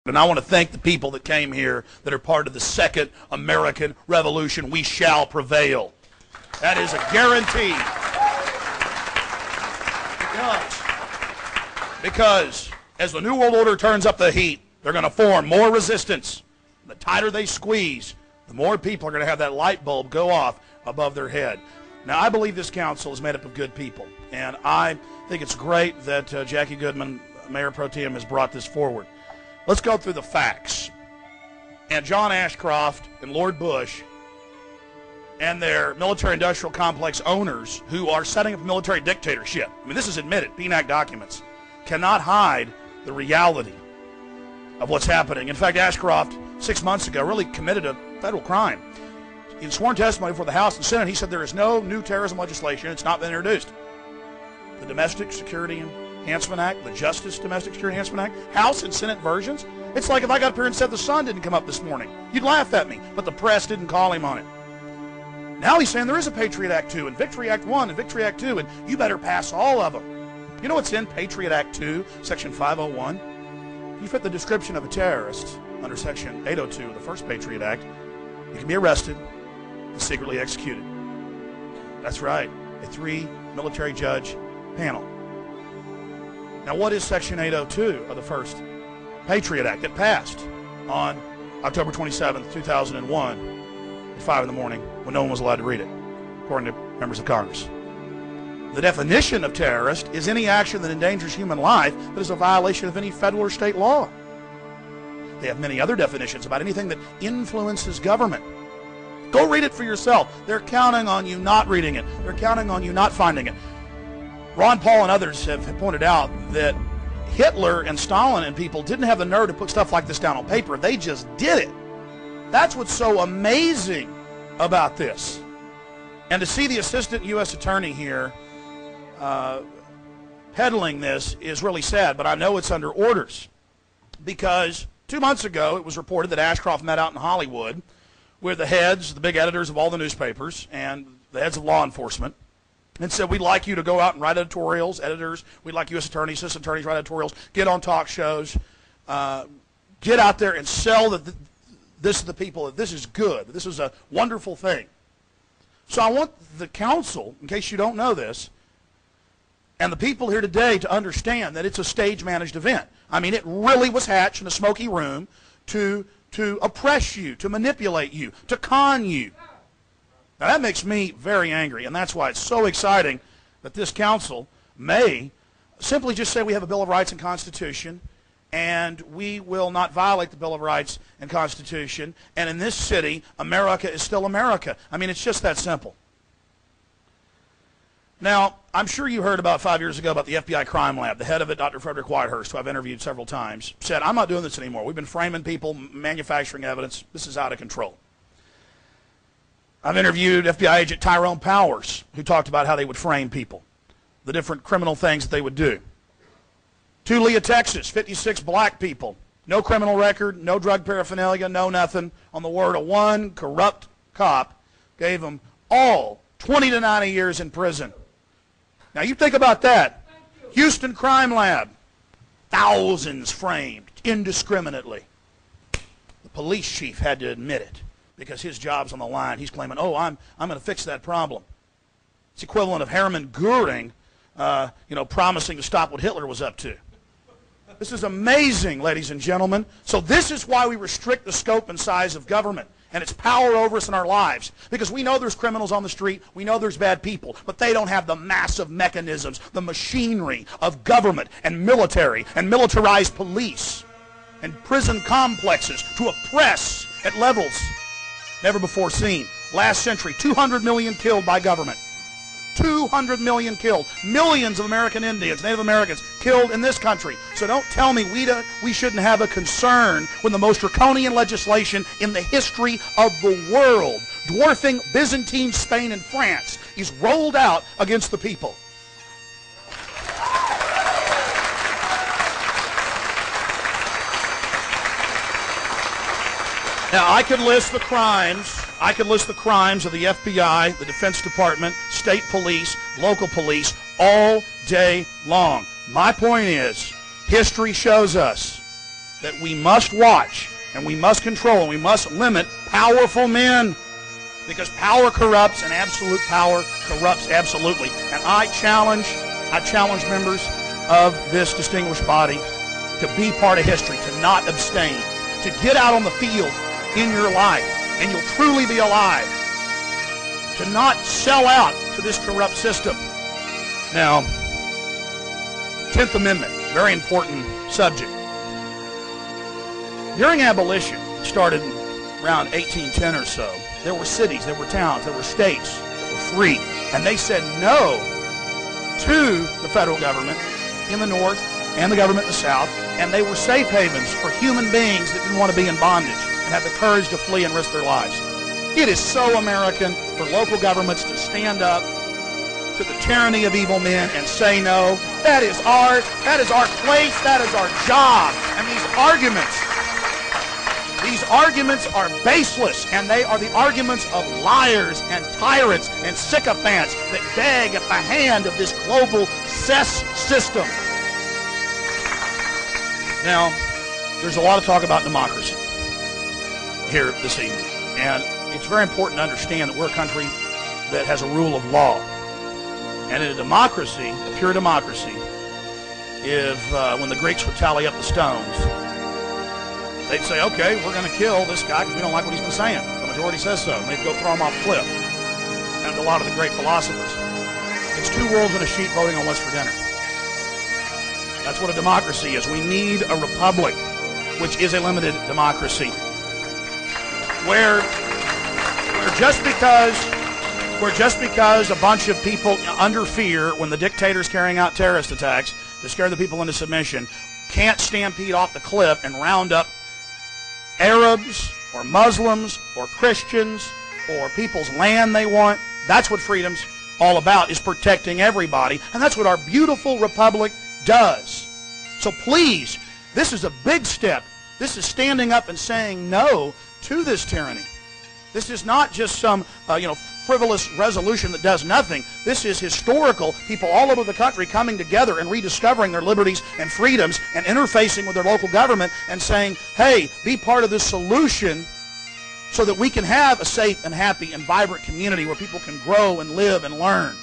And I want to thank the people that came here that are part of the Second American Revolution. We shall prevail. That is a guarantee. Because as the New World Order turns up the heat, they're going to form more resistance. The tighter they squeeze, the more people are going to have that light bulb go off above their head. Now, I believe this council is made up of good people. And I think it's great that Jackie Goodman, Mayor Pro Tem, has brought this forward. Let's go through the facts. And John Ashcroft and Lord Bush and their military-industrial complex owners who are setting up a military dictatorship, I mean, this is admitted, PNAC documents, cannot hide the reality of what's happening. In fact, Ashcroft, 6 months ago, really committed a federal crime. In sworn testimony before the House and Senate, he said there is no new terrorism legislation. It's not been introduced. The Domestic Security Enhancement Act, the Justice Domestic Security Enhancement Act, House and Senate versions. It's like if I got up here and said the sun didn't come up this morning. You'd laugh at me, but the press didn't call him on it. Now he's saying there is a Patriot Act 2 and Victory Act 1 and Victory Act 2, and you better pass all of them. You know what's in Patriot Act 2, Section 501? You fit the description of a terrorist under Section 802 of the first Patriot Act, you can be arrested and secretly executed. That's right, a 3-military judge panel. Now, what is Section 802 of the first Patriot Act? It passed on October 27, 2001 at 5 in the morning when no one was allowed to read it, according to members of Congress. The definition of terrorist is any action that endangers human life that is a violation of any federal or state law. They have many other definitions about anything that influences government. Go read it for yourself. They're counting on you not reading it. They're counting on you not finding it. Ron Paul and others have pointed out that Hitler and Stalin and people didn't have the nerve to put stuff like this down on paper. They just did it. That's what's so amazing about this. And to see the assistant U.S. attorney here peddling this is really sad, but I know it's under orders. Because 2 months ago, it was reported that Ashcroft met out in Hollywood with the heads, the big editors of all the newspapers, and the heads of law enforcement, and said, we'd like you to go out and write editorials, editors, we'd like U.S. attorneys, assistant attorneys write editorials, get on talk shows, get out there and sell this to the people, that this is good, that this is a wonderful thing. So I want the council, in case you don't know this, and the people here today to understand that it's a stage-managed event. I mean, it really was hatched in a smoky room to oppress you, to manipulate you, to con you. Now, that makes me very angry, and that's why it's so exciting that this council may simply just say we have a Bill of Rights and Constitution, and we will not violate the Bill of Rights and Constitution, and in this city, America is still America. I mean, it's just that simple. Now, I'm sure you heard about 5 years ago about the FBI crime lab. The head of it, Dr. Frederick Whitehurst, who I've interviewed several times, said, I'm not doing this anymore. We've been framing people, manufacturing evidence. This is out of control. I've interviewed FBI agent Tyrone Powers, who talked about how they would frame people, the different criminal things that they would do. Tulia, Texas, 56 black people, no criminal record, no drug paraphernalia, no nothing. On the word of one corrupt cop, gave them all 20 to 90 years in prison. Now you think about that. Houston Crime Lab, thousands framed indiscriminately. The police chief had to admit it because his job's on the line. He's claiming, oh, I'm going to fix that problem. It's equivalent of Hermann Goering, promising to stop what Hitler was up to. This is amazing, ladies and gentlemen. So this is why we restrict the scope and size of government and its power over us in our lives. Because we know there's criminals on the street, we know there's bad people, but they don't have the massive mechanisms, the machinery of government and military and militarized police and prison complexes to oppress at levels never before seen. Last century, 200 million killed by government. 200 million killed. Millions of American Indians, Native Americans killed in this country. So don't tell me we shouldn't have a concern when the most draconian legislation in the history of the world, dwarfing Byzantine Spain and France, is rolled out against the people. Now, I could list the crimes. I could list the crimes of the FBI, the Defense Department, state police, local police, all day long. My point is, history shows us that we must watch and we must control and we must limit powerful men, because power corrupts and absolute power corrupts absolutely. And I challenge members of this distinguished body to be part of history, to not abstain, to get out on the field in your life, and you'll truly be alive, to not sell out to this corrupt system. Now, 10th Amendment, very important subject. During abolition, it started around 1810 or so, there were cities, there were towns, there were states that were free, and they said no to the federal government in the North and the government in the South, and they were safe havens for human beings that didn't want to be in bondage and had the courage to flee and risk their lives. It is so American for local governments to stand up to the tyranny of evil men and say no. That is our place, that is our job. And these arguments are baseless, and they are the arguments of liars and tyrants and sycophants that beg at the hand of this global cess system. Now, there's a lot of talk about democracy here this evening, and it's very important to understand that we're a country that has a rule of law. And in a democracy, a pure democracy, if when the Greeks would tally up the stones, they'd say, okay, we're going to kill this guy because we don't like what he's been saying. The majority says so, and they'd go throw him off a cliff. And a lot of the great philosophers. It's two wolves and a sheep voting on what's for dinner. That's what a democracy is. We need a republic, which is a limited democracy, where just because a bunch of people under fear, when the dictator's carrying out terrorist attacks to scare the people into submission, can't stampede off the cliff and round up Arabs or Muslims or Christians or people's land they want. That's what freedom's all about, is protecting everybody. And that's what our beautiful republic does. So please, this is a big step. This is standing up and saying no to this tyranny. This is not just some frivolous resolution that does nothing. This is historical. People all over the country coming together and rediscovering their liberties and freedoms and interfacing with their local government and saying, hey, be part of this solution so that we can have a safe and happy and vibrant community where people can grow and live and learn.